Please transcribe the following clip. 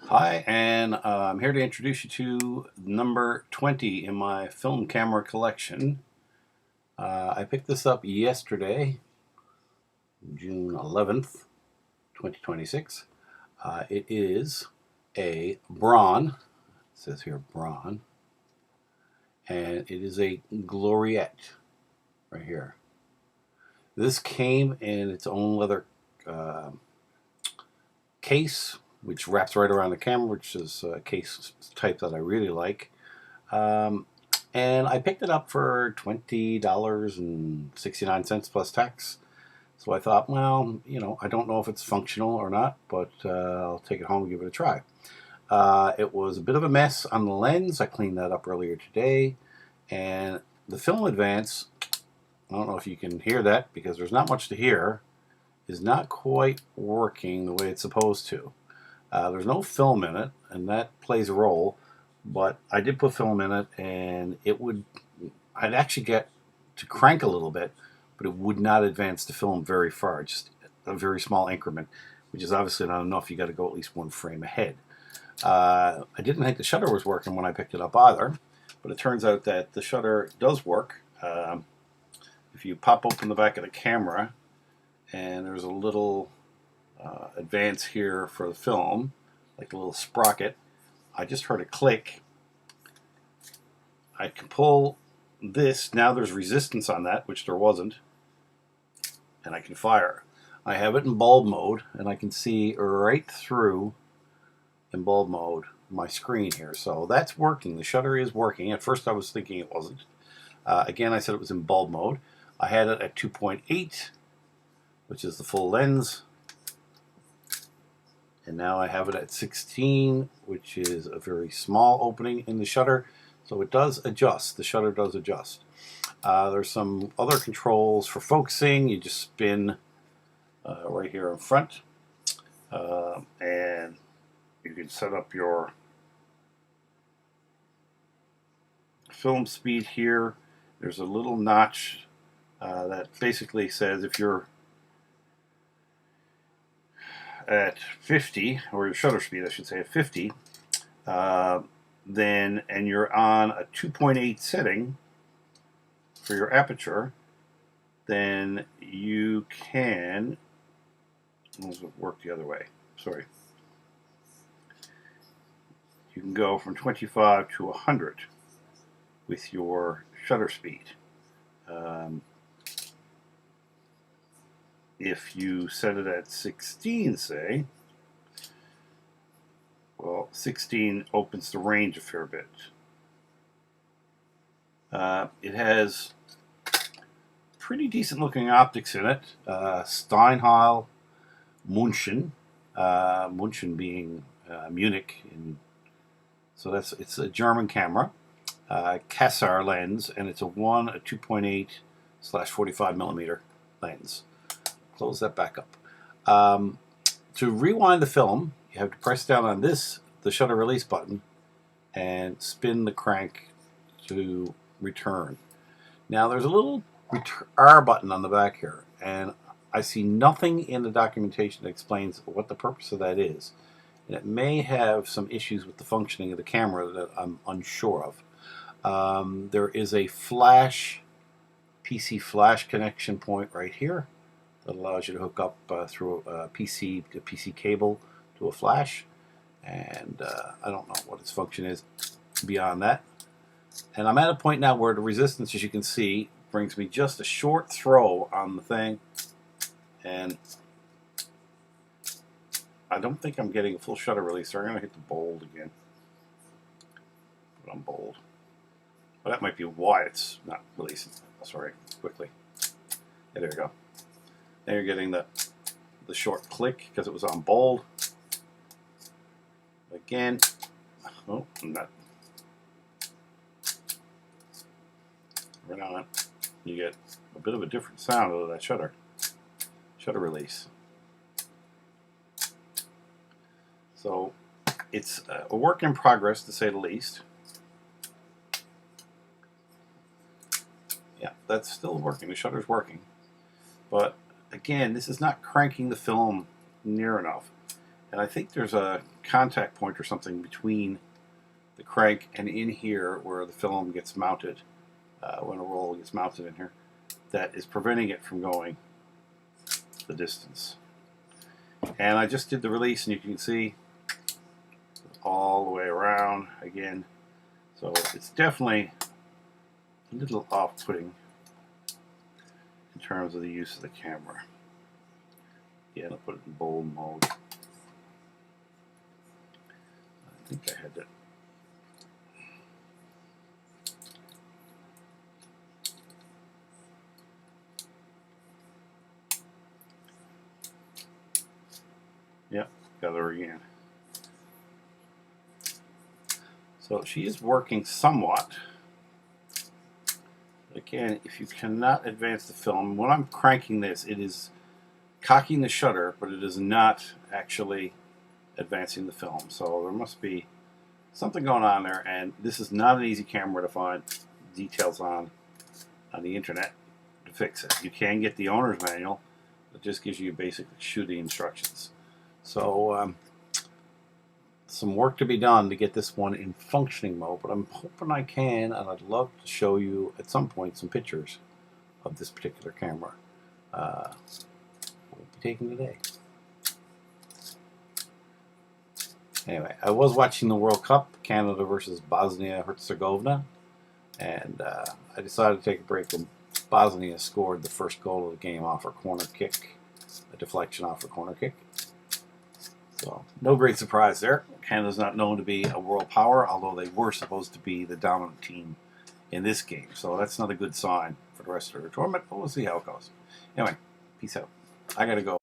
Hi, and I'm here to introduce you to number 20 in my film camera collection. I picked this up yesterday, June 11th, 2026. It is a Braun, it says here Braun, and it is a Gloriette right here. This came in its own leather uh, case, which wraps right around the camera, which is a case type that I really like. Um, and I picked it up for $20.69 plus tax. So I thought, well, I don't know if it's functional or not, but I'll take it home and give it a try. It was a bit of a mess on the lens. I cleaned that up earlier today. And the film advance, I don't know if you can hear that because there's not much to hear, is not quite working the way it's supposed to. There's no film in it, and that plays a role. But I did put film in it, and I'd actually get to crank a little bit, but it would not advance the film very far, just a very small increment, which is obviously not enough. You got to go at least one frame ahead. I didn't think the shutter was working when I picked it up either, but it turns out that the shutter does work. If you pop open the back of the camera, and there's a little advance here for the film, like a little sprocket. I just heard a click. I can pull this. Now there's resistance on that, which there wasn't, and I can fire. I have it in bulb mode, and I can see right through in bulb mode my screen here. So that's working. The shutter is working. At first I was thinking it wasn't. Again, I said it was in bulb mode. I had it at 2.8, which is the full lens. And now I have it at 16, which is a very small opening in the shutter. So it does adjust. The shutter does adjust. There's some other controls for focusing. You just spin right here in front. And you can set up your film speed here. There's a little notch that basically says if you're at 50, or your shutter speed, I should say, at 50, then, and you're on a 2.8 setting for your aperture, then you can, let's work the other way, sorry. You can go from 25 to 100 with your shutter speed. If you set it at 16, say, well, 16 opens the range a fair bit. It has pretty decent looking optics in it. Steinheil München, München being Munich, so it's a German camera. Cassar lens, and it's a 2.8/45 millimeter lens. Close that back up. To rewind the film, you have to press down on the shutter release button, and spin the crank to return. Now there's a little R button on the back here, and I see nothing in the documentation that explains what the purpose of that is. And it may have some issues with the functioning of the camera that I'm unsure of. There is a PC flash connection point right here that allows you to hook up through a PC cable to a flash. And I don't know what its function is beyond that. And I'm at a point now where the resistance, as you can see, brings me just a short throw on the thing. And I don't think I'm getting a full shutter release, so I'm going to hit the bold again. Put on bold. Well, that might be why it's not releasing. Sorry, quickly. Yeah, there you go. Now you're getting the short click because it was on bold. Again, oh, I'm not. Right on it. You get a bit of a different sound out of that shutter release. So it's a work in progress, to say the least. Yeah, that's still working. The shutter's working. But again, this is not cranking the film near enough. And I think there's a contact point or something between the crank and in here where the film gets mounted, when a roll gets mounted in here, that is preventing it from going the distance. And I just did the release, and you can see all the way around again. So it's definitely a little off-putting in terms of the use of the camera. Again, I'll put it in bold mode. I think I had that. Yep, got her again. So she is working somewhat. Again, if you cannot advance the film, when I'm cranking this, it is cocking the shutter, but it is not actually advancing the film. So there must be something going on there, and this is not an easy camera to find details on the internet to fix it. You can get the owner's manual that just gives you basic shooting instructions. So some work to be done to get this one in functioning mode, but I'm hoping I can, and I'd love to show you at some point some pictures of this particular camera. We'll be taking today. Anyway, I was watching the World Cup, Canada versus Bosnia-Herzegovina, and I decided to take a break when Bosnia scored the first goal of the game off a corner kick, a deflection off a corner kick. So, no great surprise there. Canada's not known to be a world power, although they were supposed to be the dominant team in this game. So that's not a good sign for the rest of the tournament, but we'll see how it goes. Anyway, peace out. I gotta go.